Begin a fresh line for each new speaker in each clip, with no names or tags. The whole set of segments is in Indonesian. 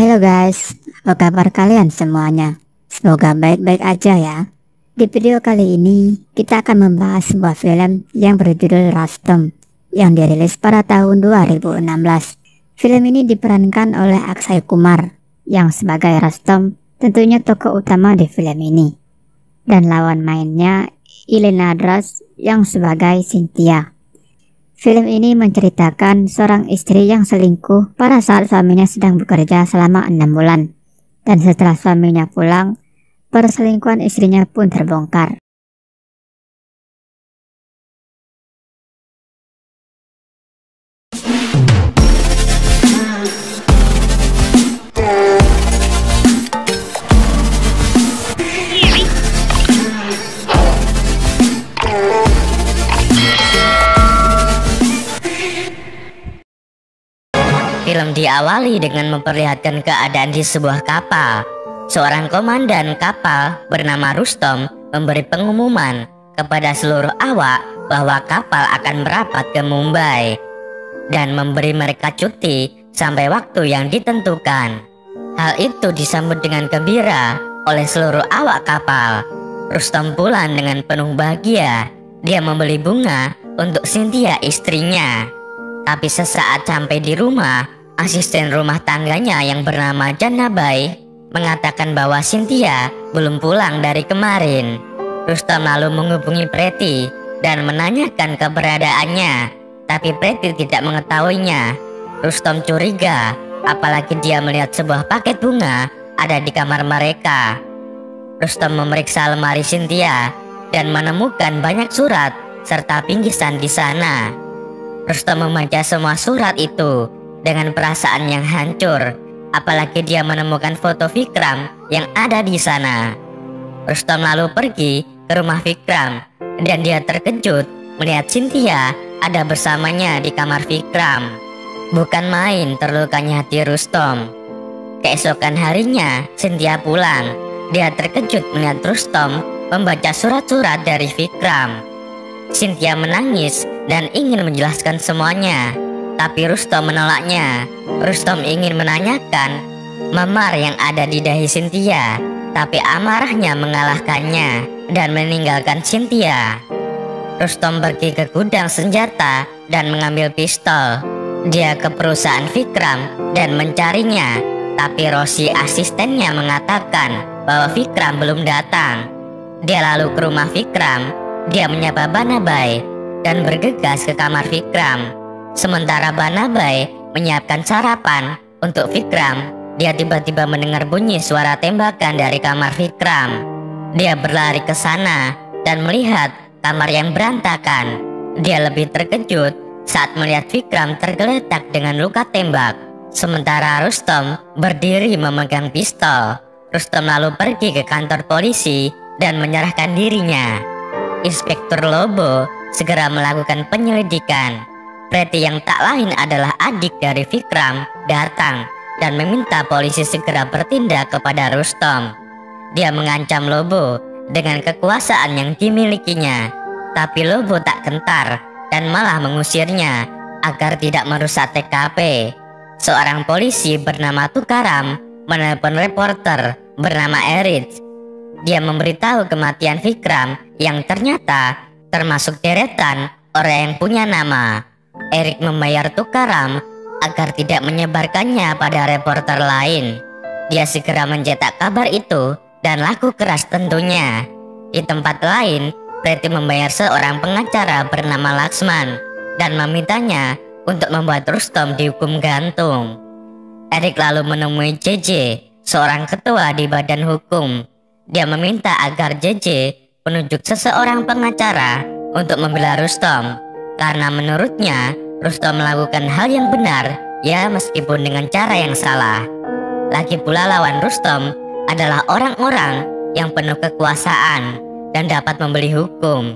Halo guys, apa kabar kalian semuanya? Semoga baik-baik aja ya. Di video kali ini, kita akan membahas sebuah film yang berjudul Rustom yang dirilis pada tahun 2016. Film ini diperankan oleh Akshay Kumar yang sebagai Rustom, tentunya tokoh utama di film ini. Dan lawan mainnya Ilena Dras yang sebagai Cynthia. Film ini menceritakan seorang istri yang selingkuh pada saat suaminya sedang bekerja selama 6 bulan. Dan setelah suaminya pulang, perselingkuhan istrinya pun terbongkar.
Film diawali dengan memperlihatkan keadaan di sebuah kapal. Seorang komandan kapal bernama Rustom memberi pengumuman kepada seluruh awak bahwa kapal akan merapat ke Mumbai dan memberi mereka cuti sampai waktu yang ditentukan. Hal itu disambut dengan gembira oleh seluruh awak kapal. Rustom pulang dengan penuh bahagia. Dia membeli bunga untuk Cynthia istrinya. Tapi sesaat sampai di rumah, asisten rumah tangganya yang bernama Janabai mengatakan bahwa Cynthia belum pulang dari kemarin. Rustom lalu menghubungi Preti dan menanyakan keberadaannya, tapi Preti tidak mengetahuinya. Rustom curiga, apalagi dia melihat sebuah paket bunga ada di kamar mereka. Rustom memeriksa lemari Cynthia dan menemukan banyak surat serta bingkisan di sana. Rustom membaca semua surat itu dengan perasaan yang hancur, apalagi dia menemukan foto Vikram yang ada di sana. Rustom lalu pergi ke rumah Vikram dan dia terkejut melihat Cynthia ada bersamanya di kamar Vikram. Bukan main terlukanya hati Rustom. Keesokan harinya Cynthia pulang. Dia terkejut melihat Rustom membaca surat-surat dari Vikram. Cynthia menangis dan ingin menjelaskan semuanya, tapi Rustom menolaknya. Rustom ingin menanyakan memar yang ada di dahi Cynthia, tapi amarahnya mengalahkannya dan meninggalkan Cynthia. Rustom pergi ke gudang senjata dan mengambil pistol. Dia ke perusahaan Vikram dan mencarinya, tapi Rosi asistennya mengatakan bahwa Vikram belum datang. Dia lalu ke rumah Vikram. Dia menyapa Banabai dan bergegas ke kamar Vikram. Sementara Banabai menyiapkan sarapan untuk Vikram, dia tiba-tiba mendengar bunyi suara tembakan dari kamar Vikram. Dia berlari ke sana dan melihat kamar yang berantakan. Dia lebih terkejut saat melihat Vikram tergeletak dengan luka tembak. Sementara Rustom berdiri memegang pistol. Rustom lalu pergi ke kantor polisi dan menyerahkan dirinya. Inspektur Lobo segera melakukan penyelidikan. Preti yang tak lain adalah adik dari Vikram datang dan meminta polisi segera bertindak kepada Rustom. Dia mengancam Lobo dengan kekuasaan yang dimilikinya, tapi Lobo tak gentar dan malah mengusirnya agar tidak merusak TKP. Seorang polisi bernama Tukaram menelpon reporter bernama Erich. Dia memberitahu kematian Vikram yang ternyata termasuk deretan orang yang punya nama. Erik membayar Tukaram agar tidak menyebarkannya pada reporter lain. Dia segera mencetak kabar itu dan laku keras tentunya. Di tempat lain, Preti membayar seorang pengacara bernama Laksman dan memintanya untuk membuat Rustom dihukum gantung. Erik lalu menemui JJ, seorang ketua di badan hukum. Dia meminta agar JJ menunjuk seseorang pengacara untuk membela Rustom, karena menurutnya Rustom melakukan hal yang benar, ya meskipun dengan cara yang salah. Lagi pula lawan Rustom adalah orang-orang yang penuh kekuasaan dan dapat membeli hukum.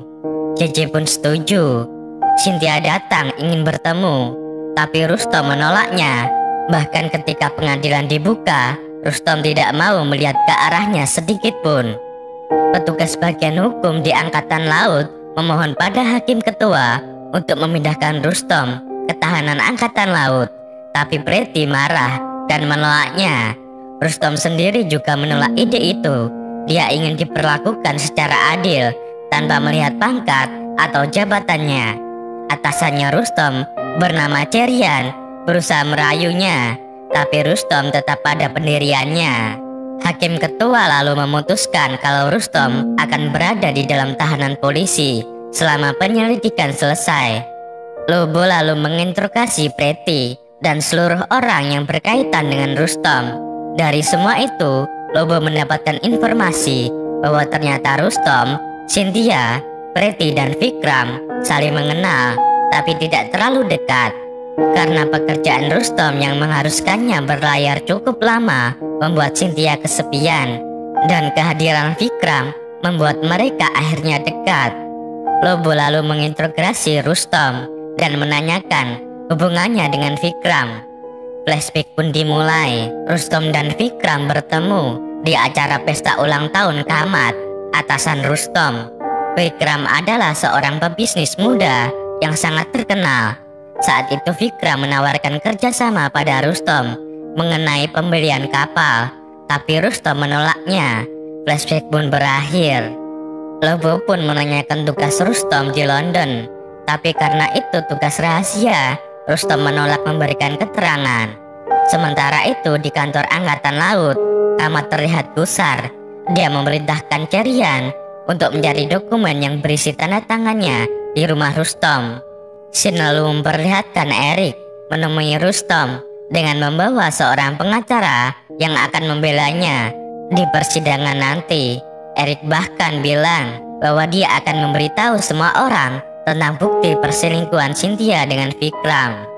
JJ pun setuju. Cynthia datang ingin bertemu, tapi Rustom menolaknya. Bahkan ketika pengadilan dibuka, Rustom tidak mau melihat ke arahnya sedikit pun. Petugas bagian hukum di Angkatan Laut memohon pada hakim ketua untuk memindahkan Rustom ke tahanan Angkatan Laut. Tapi Preti marah dan menolaknya. Rustom sendiri juga menolak ide itu. Dia ingin diperlakukan secara adil tanpa melihat pangkat atau jabatannya. Atasannya Rustom bernama Cerian berusaha merayunya, tapi Rustom tetap pada pendiriannya. Hakim ketua lalu memutuskan kalau Rustom akan berada di dalam tahanan polisi selama penyelidikan selesai. Lobo lalu menginterogasi Preti dan seluruh orang yang berkaitan dengan Rustom. Dari semua itu, Lobo mendapatkan informasi bahwa ternyata Rustom, Cynthia, Preti dan Vikram saling mengenal tapi tidak terlalu dekat. Karena pekerjaan Rustom yang mengharuskannya berlayar cukup lama membuat Cynthia kesepian, dan kehadiran Vikram membuat mereka akhirnya dekat. Lobo lalu menginterogasi Rustom dan menanyakan hubungannya dengan Vikram. Flashback pun dimulai. Rustom dan Vikram bertemu di acara pesta ulang tahun Kamat, atasan Rustom. Vikram adalah seorang pebisnis muda yang sangat terkenal. Saat itu Vikram menawarkan kerjasama pada Rustom mengenai pembelian kapal, tapi Rustom menolaknya. Flashback pun berakhir. Lobo pun menanyakan tugas Rustom di London, tapi karena itu tugas rahasia, Rustom menolak memberikan keterangan. Sementara itu di kantor Angkatan Laut, Kamat terlihat gusar. Dia memerintahkan Cerian untuk mencari dokumen yang berisi tanda tangannya di rumah Rustom. Shin lalu memperlihatkan Erik menemui Rustom dengan membawa seorang pengacara yang akan membelanya di persidangan nanti. Erik bahkan bilang bahwa dia akan memberitahu semua orang tentang bukti perselingkuhan Cynthia dengan Vikram.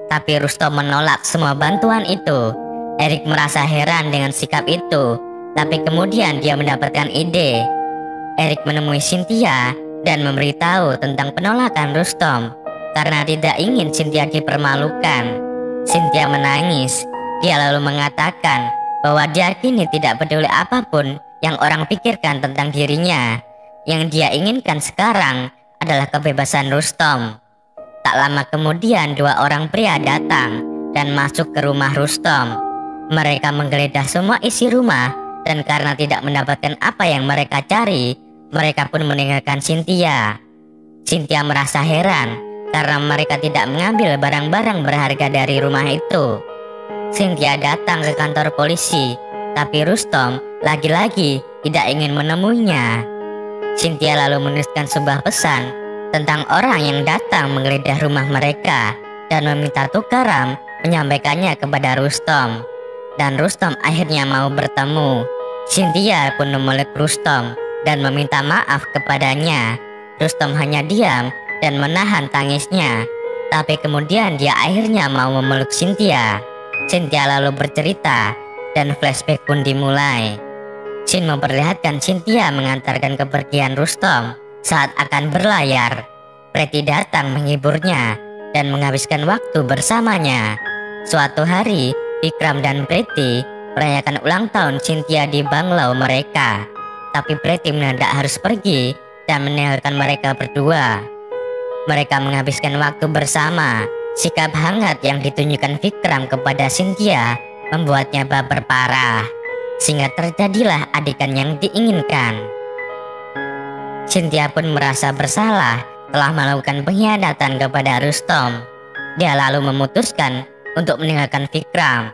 Tapi Rustom menolak semua bantuan itu. Erik merasa heran dengan sikap itu, tapi kemudian dia mendapatkan ide. Erik menemui Cynthia dan memberitahu tentang penolakan Rustom karena tidak ingin Cynthia dipermalukan. Cynthia menangis. Dia lalu mengatakan bahwa dia kini tidak peduli apapun yang orang pikirkan tentang dirinya. Yang dia inginkan sekarang adalah kebebasan Rustom. Tak lama kemudian dua orang pria datang dan masuk ke rumah Rustom. Mereka menggeledah semua isi rumah, dan karena tidak mendapatkan apa yang mereka cari, mereka pun meninggalkan Cynthia. Cynthia merasa heran karena mereka tidak mengambil barang-barang berharga dari rumah itu. Cynthia datang ke kantor polisi, tapi Rustom lagi-lagi tidak ingin menemuinya. Cynthia lalu menuliskan sebuah pesan tentang orang yang datang menggeledah rumah mereka dan meminta Tukaram menyampaikannya kepada Rustom. Dan Rustom akhirnya mau bertemu. Cynthia pun memeluk Rustom dan meminta maaf kepadanya. Rustom hanya diam dan menahan tangisnya, tapi kemudian dia akhirnya mau memeluk Cynthia. Cynthia lalu bercerita dan flashback pun dimulai. Shin memperlihatkan Cynthia mengantarkan kepergian Rustom saat akan berlayar. Preti datang menghiburnya dan menghabiskan waktu bersamanya. Suatu hari, Vikram dan Preti merayakan ulang tahun Cynthia di banglau mereka, tapi Preti mendadak harus pergi dan meninggalkan mereka berdua. Mereka menghabiskan waktu bersama. Sikap hangat yang ditunjukkan Vikram kepada Cynthia membuatnya baper parah, sehingga terjadilah adegan yang diinginkan. Cynthia pun merasa bersalah telah melakukan pengkhianatan kepada Rustom. Dia lalu memutuskan untuk meninggalkan Vikram.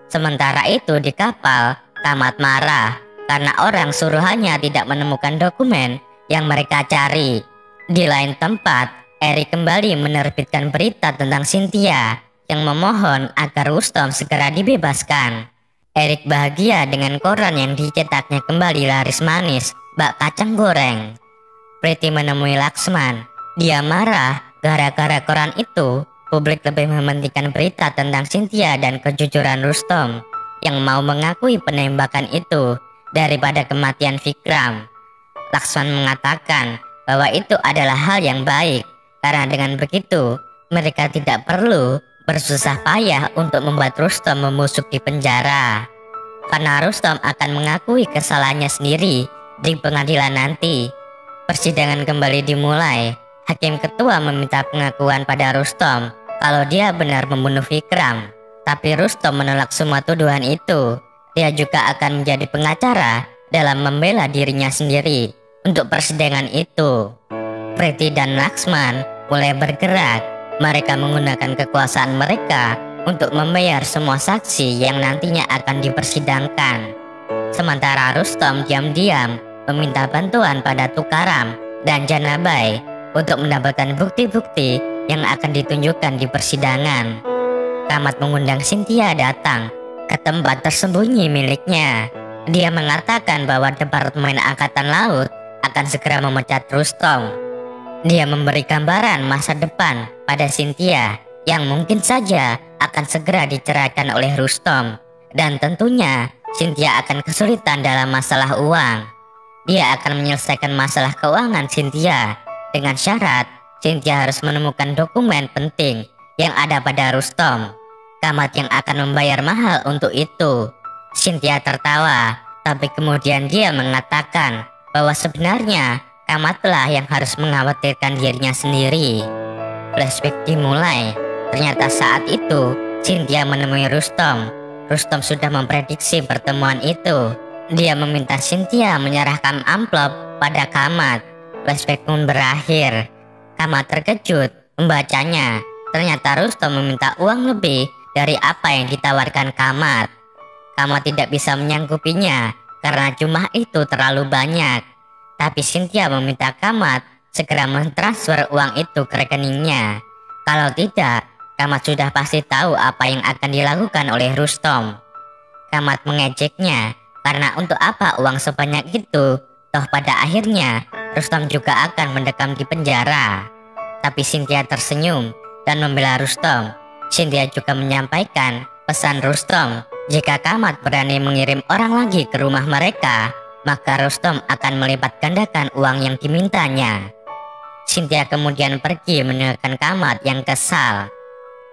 Sementara itu di kapal, Kamat marah karena orang suruhannya tidak menemukan dokumen yang mereka cari. Di lain tempat, Erik kembali menerbitkan berita tentang Cynthia yang memohon agar Rustom segera dibebaskan. Erik bahagia dengan koran yang dicetaknya kembali laris manis, bak kacang goreng. Preti menemui Laksman. Dia marah gara-gara koran itu. Publik lebih mementingkan berita tentang Cynthia dan kejujuran Rustom yang mau mengakui penembakan itu daripada kematian Vikram. Laksman mengatakan bahwa itu adalah hal yang baik, karena dengan begitu mereka tidak perlu bersusah payah untuk membuat Rustom membusuk di penjara. Karena Rustom akan mengakui kesalahannya sendiri di pengadilan nanti. Persidangan kembali dimulai. Hakim ketua meminta pengakuan pada Rustom kalau dia benar membunuh Vikram. Tapi Rustom menolak semua tuduhan itu. Dia juga akan menjadi pengacara dalam membela dirinya sendiri untuk persidangan itu. Preti dan Laksman mulai bergerak. Mereka menggunakan kekuasaan mereka untuk membayar semua saksi yang nantinya akan dipersidangkan. Sementara Rustom diam-diam meminta bantuan pada Tukaram dan Janabai untuk mendapatkan bukti-bukti yang akan ditunjukkan di persidangan. Kamat mengundang Cynthia datang ke tempat tersembunyi miliknya. Dia mengatakan bahwa Departemen Angkatan Laut akan segera memecat Rustom. Dia memberi gambaran masa depan pada Cynthia yang mungkin saja akan segera diceraikan oleh Rustom. Dan tentunya Cynthia akan kesulitan dalam masalah uang. Dia akan menyelesaikan masalah keuangan Cynthia dengan syarat Cynthia harus menemukan dokumen penting yang ada pada Rustom. Kamat yang akan membayar mahal untuk itu. Cynthia tertawa, tapi kemudian dia mengatakan bahwa sebenarnya Kamatlah yang harus mengkhawatirkan dirinya sendiri. Flashback dimulai. Ternyata saat itu Cynthia menemui Rustom. Rustom sudah memprediksi pertemuan itu. Dia meminta Cynthia menyerahkan amplop pada Kamat. Flashback pun berakhir. Kamat terkejut membacanya. Ternyata Rustom meminta uang lebih dari apa yang ditawarkan Kamat. Kamat tidak bisa menyanggupinya karena jumlah itu terlalu banyak. Tapi Cynthia meminta Kamat segera mentransfer uang itu ke rekeningnya. Kalau tidak, Kamat sudah pasti tahu apa yang akan dilakukan oleh Rustom. Kamat mengejeknya karena untuk apa uang sebanyak itu, toh pada akhirnya Rustom juga akan mendekam di penjara. Tapi Cynthia tersenyum dan membela Rustom. Cynthia juga menyampaikan pesan Rustom, jika Kamat berani mengirim orang lagi ke rumah mereka, maka Rustom akan melipat gandakan uang yang dimintanya. Cynthia kemudian pergi meninggalkan Kamat yang kesal.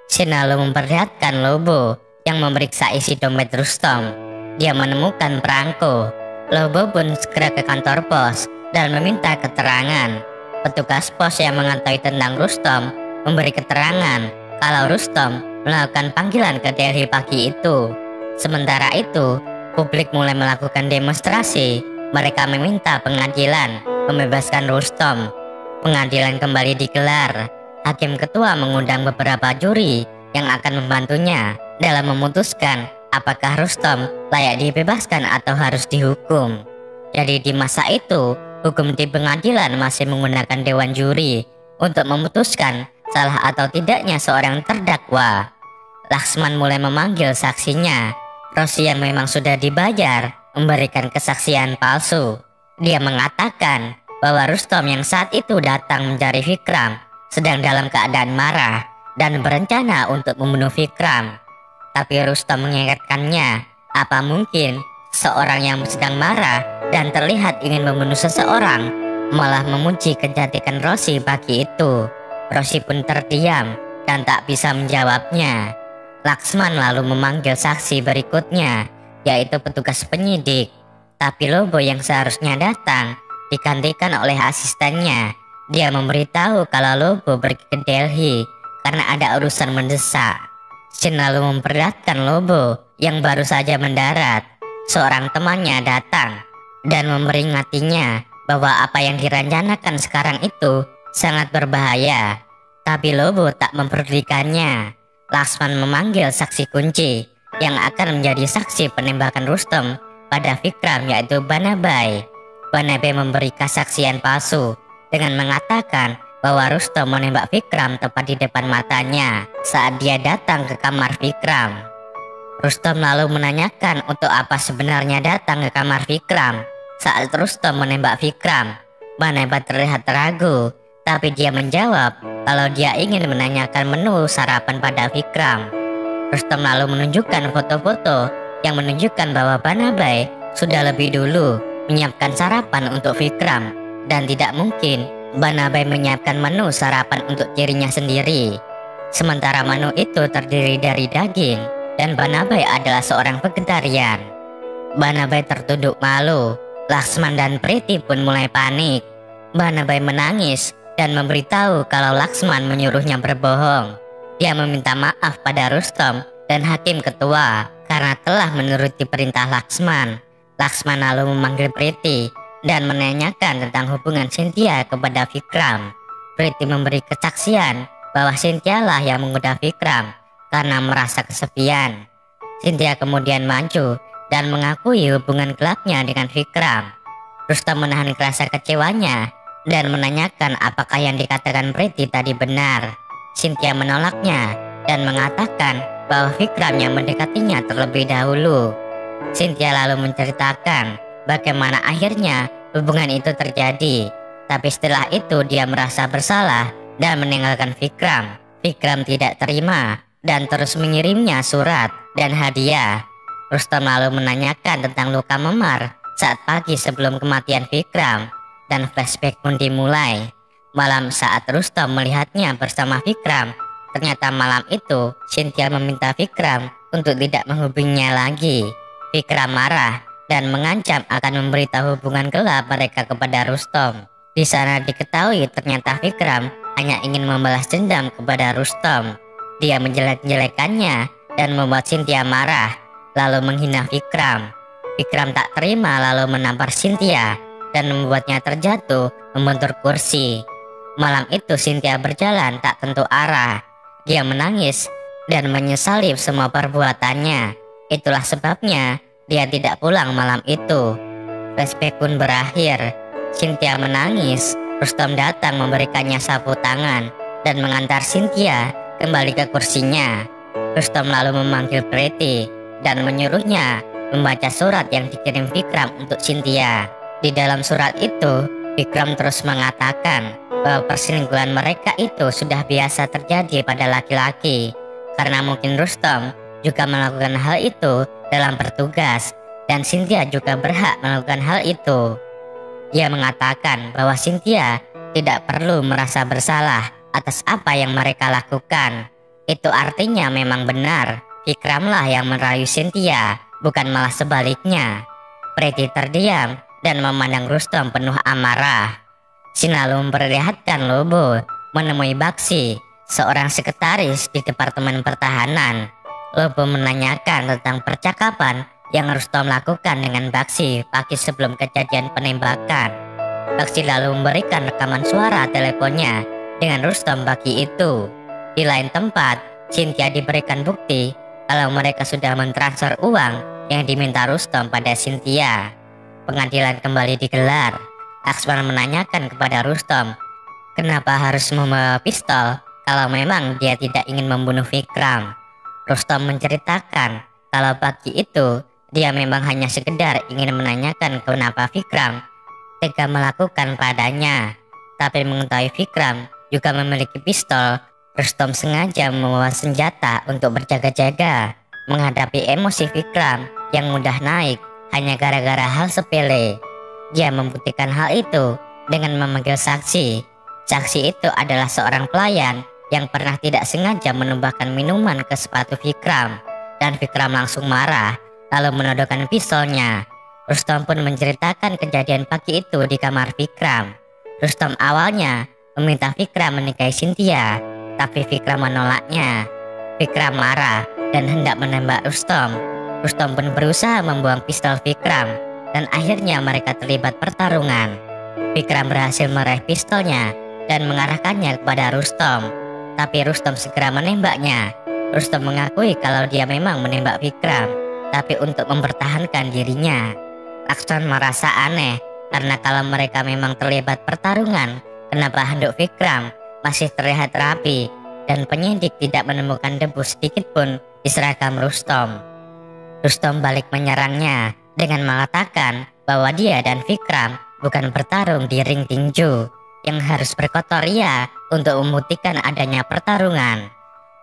Shin lalu memperlihatkan Lobo yang memeriksa isi dompet Rustom. Dia menemukan perangko. Lobo pun segera ke kantor pos dan meminta keterangan. Petugas pos yang mengetahui tentang Rustom memberi keterangan kalau Rustom melakukan panggilan ke Delhi pagi itu. Sementara itu, publik mulai melakukan demonstrasi. Mereka meminta pengadilan membebaskan Rustom. Pengadilan kembali digelar. Hakim ketua mengundang beberapa juri yang akan membantunya dalam memutuskan apakah Rustom layak dibebaskan atau harus dihukum. Jadi di masa itu, hukum di pengadilan masih menggunakan dewan juri untuk memutuskan salah atau tidaknya seorang terdakwa. Laksman mulai memanggil saksinya. Rosi yang memang sudah dibayar memberikan kesaksian palsu. Dia mengatakan bahwa Rustom yang saat itu datang mencari Vikram sedang dalam keadaan marah dan berencana untuk membunuh Vikram. Tapi Rustom mengingatkannya, apa mungkin seorang yang sedang marah dan terlihat ingin membunuh seseorang malah memuji kecantikan Rosi pagi itu. Rosi pun terdiam dan tak bisa menjawabnya. Laksman lalu memanggil saksi berikutnya, yaitu petugas penyidik. Tapi Lobo yang seharusnya datang digantikan oleh asistennya. Dia memberitahu kalau Lobo pergi ke Delhi karena ada urusan mendesak. Shin lalu memperlihatkan Lobo yang baru saja mendarat. Seorang temannya datang dan memperingatinya bahwa apa yang direncanakan sekarang itu sangat berbahaya. Tapi Lobo tak memperdulikannya. Laksman memanggil saksi kunci yang akan menjadi saksi penembakan Rustom pada Vikram, yaitu Banabai. Banabai memberi kesaksian palsu dengan mengatakan bahwa Rustom menembak Vikram tepat di depan matanya saat dia datang ke kamar Vikram. Rustom lalu menanyakan untuk apa sebenarnya datang ke kamar Vikram saat Rustom menembak Vikram. Banabai terlihat ragu, tapi dia menjawab kalau dia ingin menanyakan menu sarapan pada Vikram. Rustom lalu menunjukkan foto-foto yang menunjukkan bahwa Banabai sudah lebih dulu menyiapkan sarapan untuk Vikram, dan tidak mungkin Banabai menyiapkan menu sarapan untuk dirinya sendiri. Sementara menu itu terdiri dari daging dan Banabai adalah seorang vegetarian. Banabai tertunduk malu. Laksman dan Priti pun mulai panik. Banabai menangis dan memberitahu kalau Laksman menyuruhnya berbohong. Dia meminta maaf pada Rustom dan hakim ketua karena telah menuruti perintah Laksman. Laksman lalu memanggil Priti dan menanyakan tentang hubungan Cynthia kepada Vikram. Priti memberi kesaksian bahwa Cynthia lah yang menggoda Vikram karena merasa kesepian. Cynthia kemudian maju dan mengakui hubungan gelapnya dengan Vikram. Rustom menahan rasa kecewanya dan menanyakan apakah yang dikatakan Priti tadi benar. Cynthia menolaknya dan mengatakan bahwa Vikram yang mendekatinya terlebih dahulu. Cynthia lalu menceritakan bagaimana akhirnya hubungan itu terjadi. Tapi setelah itu dia merasa bersalah dan meninggalkan Vikram. Vikram tidak terima dan terus mengirimnya surat dan hadiah. Rustom lalu menanyakan tentang luka memar saat pagi sebelum kematian Vikram, dan flashback pun dimulai. Malam saat Rustom melihatnya bersama Vikram, ternyata malam itu Cynthia meminta Vikram untuk tidak menghubunginya lagi. Vikram marah dan mengancam akan memberitahu hubungan gelap mereka kepada Rustom. Di sana diketahui ternyata Vikram hanya ingin membalas dendam kepada Rustom. Dia menjelek-jelekannya dan membuat Cynthia marah, lalu menghina Vikram. Vikram tak terima lalu menampar Cynthia dan membuatnya terjatuh membentur kursi. Malam itu Cynthia berjalan tak tentu arah. Dia menangis dan menyesali semua perbuatannya. Itulah sebabnya dia tidak pulang malam itu. Flashback pun berakhir. Cynthia menangis. Rustom datang memberikannya sapu tangan dan mengantar Cynthia kembali ke kursinya. Rustom lalu memanggil Priti dan menyuruhnya membaca surat yang dikirim Vikram untuk Cynthia. Di dalam surat itu, Vikram terus mengatakan bahwa perselingkuhan mereka itu sudah biasa terjadi pada laki-laki, karena mungkin Rustom juga melakukan hal itu dalam bertugas, dan Cynthia juga berhak melakukan hal itu. Dia mengatakan bahwa Cynthia tidak perlu merasa bersalah atas apa yang mereka lakukan. Itu artinya memang benar Vikramlah yang merayu Cynthia, bukan malah sebaliknya. Priti terdiam dan memandang Rustom penuh amarah. Sin lalu memperlihatkan Lobo menemui Baksi, seorang sekretaris di Departemen Pertahanan. Lobo menanyakan tentang percakapan yang Rustom lakukan dengan Baksi pagi sebelum kejadian penembakan. Baksi lalu memberikan rekaman suara teleponnya dengan Rustom pagi itu. Di lain tempat, Cynthia diberikan bukti kalau mereka sudah mentransfer uang yang diminta Rustom pada Cynthia. Pengadilan kembali digelar. Laksman menanyakan kepada Rustom kenapa harus membawa pistol kalau memang dia tidak ingin membunuh Vikram. Rustom menceritakan kalau pagi itu dia memang hanya sekedar ingin menanyakan kenapa Vikram tega melakukan padanya. Tapi mengetahui Vikram juga memiliki pistol, Rustom sengaja membawa senjata untuk berjaga-jaga menghadapi emosi Vikram yang mudah naik hanya gara-gara hal sepele. Dia membuktikan hal itu dengan memanggil saksi. Saksi itu adalah seorang pelayan yang pernah tidak sengaja menumpahkan minuman ke sepatu Vikram, dan Vikram langsung marah lalu menodongkan pistolnya. Rustom pun menceritakan kejadian pagi itu di kamar Vikram. Rustom awalnya meminta Vikram menikahi Cynthia, tapi Vikram menolaknya. Vikram marah dan hendak menembak Rustom. Rustom pun berusaha membuang pistol Vikram dan akhirnya mereka terlibat pertarungan. Vikram berhasil meraih pistolnya dan mengarahkannya kepada Rustom, tapi Rustom segera menembaknya. Rustom mengakui kalau dia memang menembak Vikram, tapi untuk mempertahankan dirinya. Laksman merasa aneh karena kalau mereka memang terlibat pertarungan, kenapa handuk Vikram masih terlihat rapi dan penyidik tidak menemukan debu sedikit pun di seragam Rustom. Rustom balik menyerangnya dengan mengatakan bahwa dia dan Vikram bukan bertarung di ring tinju yang harus berkotor ia untuk membuktikan adanya pertarungan.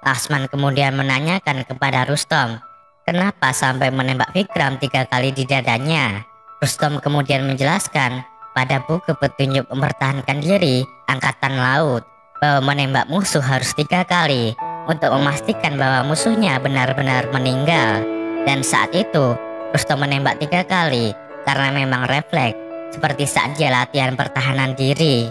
Laksman kemudian menanyakan kepada Rustom kenapa sampai menembak Vikram 3 kali di dadanya. Rustom kemudian menjelaskan pada buku petunjuk mempertahankan diri Angkatan Laut bahwa menembak musuh harus 3 kali untuk memastikan bahwa musuhnya benar-benar meninggal. Dan saat itu Rustom menembak 3 kali karena memang refleks seperti saat dia latihan pertahanan diri.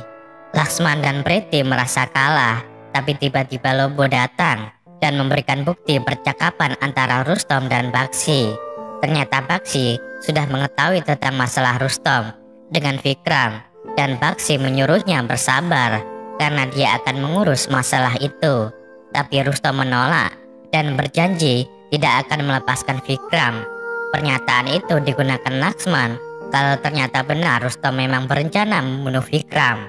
Laksman dan Priti merasa kalah, tapi tiba-tiba Lobo datang dan memberikan bukti percakapan antara Rustom dan Bakshi. Ternyata Bakshi sudah mengetahui tentang masalah Rustom dengan Vikram, dan Bakshi menyuruhnya bersabar karena dia akan mengurus masalah itu. Tapi Rustom menolak dan berjanji tidak akan melepaskan Vikram. Pernyataan itu digunakan Laksman kalau ternyata benar Rustom memang berencana membunuh Vikram.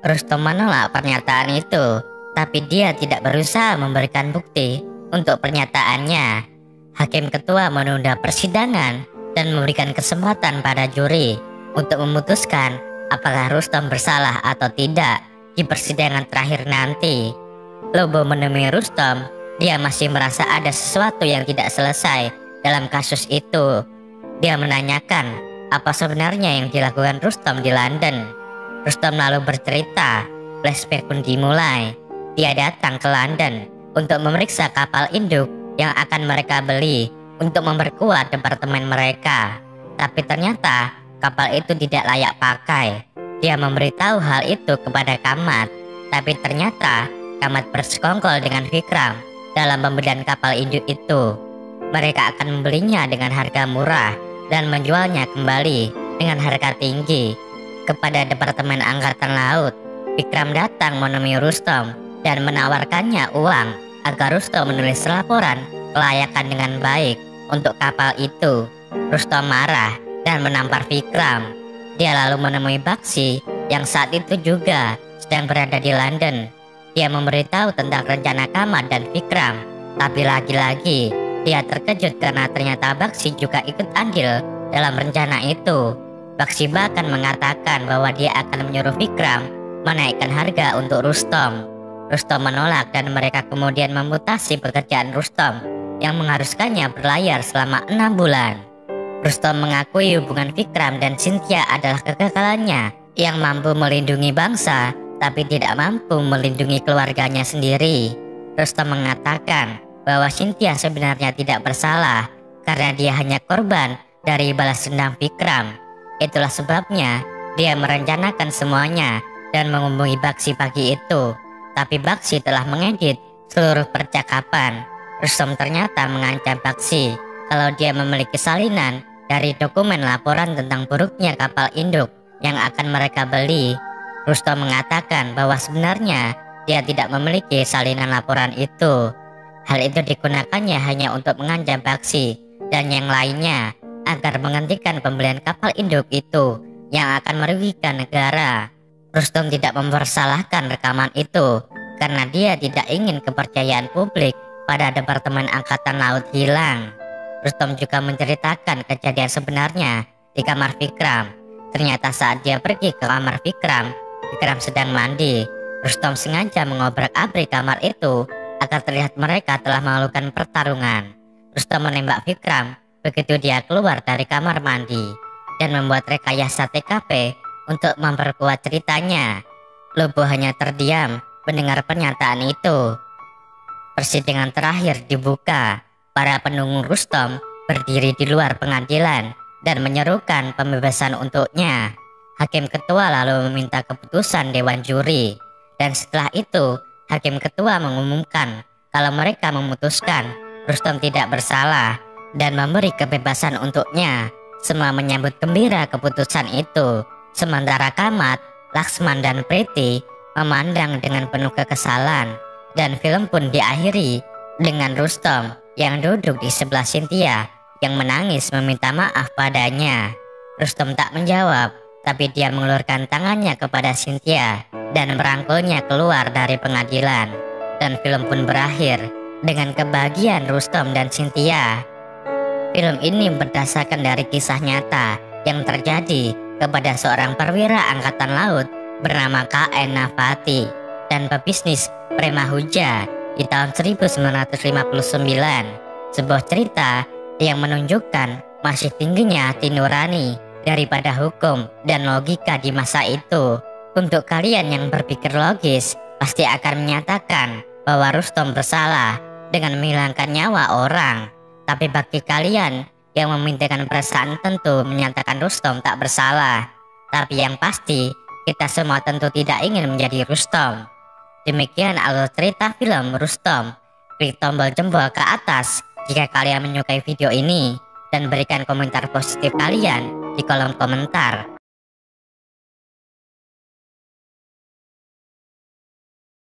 Rustom menolak pernyataan itu, tapi dia tidak berusaha memberikan bukti untuk pernyataannya. Hakim ketua menunda persidangan dan memberikan kesempatan pada juri untuk memutuskan apakah Rustom bersalah atau tidak di persidangan terakhir nanti. Lobo menemui Rustom, dia masih merasa ada sesuatu yang tidak selesai dalam kasus itu. Dia menanyakan apa sebenarnya yang dilakukan Rustom di London. Rustom lalu bercerita, flashback pun dimulai. Dia datang ke London untuk memeriksa kapal induk yang akan mereka beli untuk memperkuat departemen mereka. Tapi ternyata kapal itu tidak layak pakai. Dia memberitahu hal itu kepada Kamat, tapi ternyata Kamat bersekongkol dengan Vikram dalam pembelian kapal induk itu. Mereka akan membelinya dengan harga murah dan menjualnya kembali dengan harga tinggi kepada Departemen Angkatan Laut. Vikram datang menemui Rustom dan menawarkannya uang agar Rustom menulis laporan kelayakan dengan baik untuk kapal itu. Rustom marah dan menampar Vikram. Dia lalu menemui Bakshi yang saat itu juga sedang berada di London. Dia memberitahu tentang rencana Kamat dan Vikram, tapi lagi-lagi dia terkejut karena ternyata Bakshi juga ikut andil dalam rencana itu. Bakshi bahkan mengatakan bahwa dia akan menyuruh Vikram menaikkan harga untuk Rustom. Rustom menolak dan mereka kemudian memutasi pekerjaan Rustom yang mengharuskannya berlayar selama 6 bulan. Rustom mengakui hubungan Vikram dan Cynthia adalah kegagalannya yang mampu melindungi bangsa tapi tidak mampu melindungi keluarganya sendiri. Rustom mengatakan bahwa Cynthia sebenarnya tidak bersalah karena dia hanya korban dari balas dendam Vikram. Itulah sebabnya dia merencanakan semuanya dan menghubungi Bakshi pagi itu. Tapi Bakshi telah mengedit seluruh percakapan. Rustom ternyata mengancam Bakshi kalau dia memiliki salinan dari dokumen laporan tentang buruknya kapal induk yang akan mereka beli. Rustom mengatakan bahwa sebenarnya dia tidak memiliki salinan laporan itu. Hal itu digunakannya hanya untuk mengancam Bakshi dan yang lainnya agar menghentikan pembelian kapal induk itu yang akan merugikan negara. Rustom tidak mempersalahkan rekaman itu karena dia tidak ingin kepercayaan publik pada Departemen Angkatan Laut hilang. Rustom juga menceritakan kejadian sebenarnya di kamar Vikram. Ternyata saat dia pergi ke kamar Vikram, Vikram sedang mandi. Rustom sengaja mengobrak-abrik kamar itu agar terlihat mereka telah melakukan pertarungan. Rustom menembak Vikram begitu dia keluar dari kamar mandi dan membuat rekayasa TKP untuk memperkuat ceritanya. Lobo hanya terdiam mendengar pernyataan itu. Persidangan terakhir dibuka. Para pendukung Rustom berdiri di luar pengadilan dan menyerukan pembebasan untuknya. Hakim ketua lalu meminta keputusan dewan juri. Dan setelah itu, hakim ketua mengumumkan kalau mereka memutuskan Rustom tidak bersalah dan memberi kebebasan untuknya. Semua menyambut gembira keputusan itu. Sementara Kamat, Laksman dan Priti memandang dengan penuh kekesalan. Dan film pun diakhiri dengan Rustom yang duduk di sebelah Cynthia yang menangis meminta maaf padanya. Rustom tak menjawab, tapi dia mengulurkan tangannya kepada Cynthia dan merangkulnya keluar dari pengadilan. Dan film pun berakhir dengan kebahagiaan Rustom dan Cynthia. Film ini berdasarkan dari kisah nyata yang terjadi kepada seorang perwira angkatan laut bernama K.N. Navati dan pebisnis Prema Huja di tahun 1959. Sebuah cerita yang menunjukkan masih tingginya hati nurani daripada hukum dan logika di masa itu. Untuk kalian yang berpikir logis pasti akan menyatakan bahwa Rustom bersalah dengan menghilangkan nyawa orang. Tapi bagi kalian yang mementingkan perasaan tentu menyatakan Rustom tak bersalah. Tapi yang pasti kita semua tentu tidak ingin menjadi Rustom. Demikian alur cerita film Rustom klik tombol jempol ke atas jika kalian menyukai video ini, dan berikan komentar positif kalian di kolom komentar.